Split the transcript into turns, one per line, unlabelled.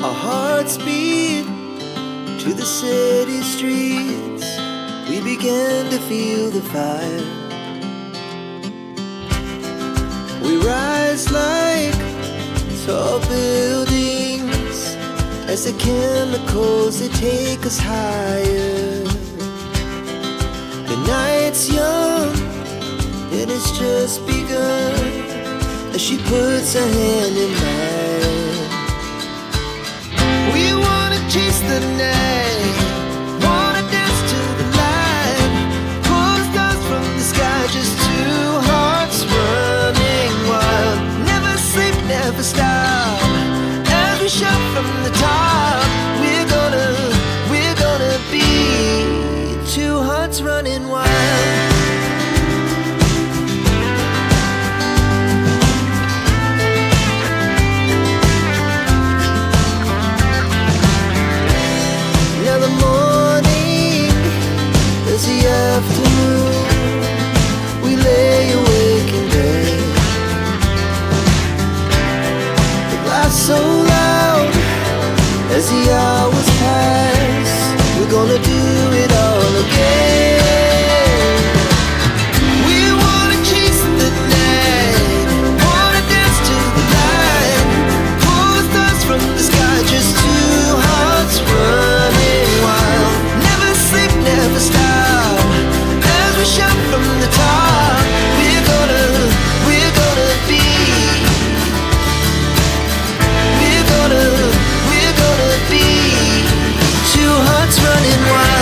Our hearts beat to the city streets. We began to feel the fire. We rise like tall buildings as the chemicals, they take us higher. The night's young and it's just begun as she puts her hand in mine. We wanna chase the night, wanna dance to the light, pull stars from the sky, just two hearts running wild. Never sleep, never stop, as we shout from the top. We're gonna be two hearts running wild. Now the morning is the afternoon. We lay awake in bed. The glass so loud as the hours pass. We're gonna do it all again. We wanna chase the night, wanna dance to the light, pull stars from the sky, just two hearts running wild. Never sleep, never stop, as we shout from the top. We're gonna be, we're gonna be two hearts running wild.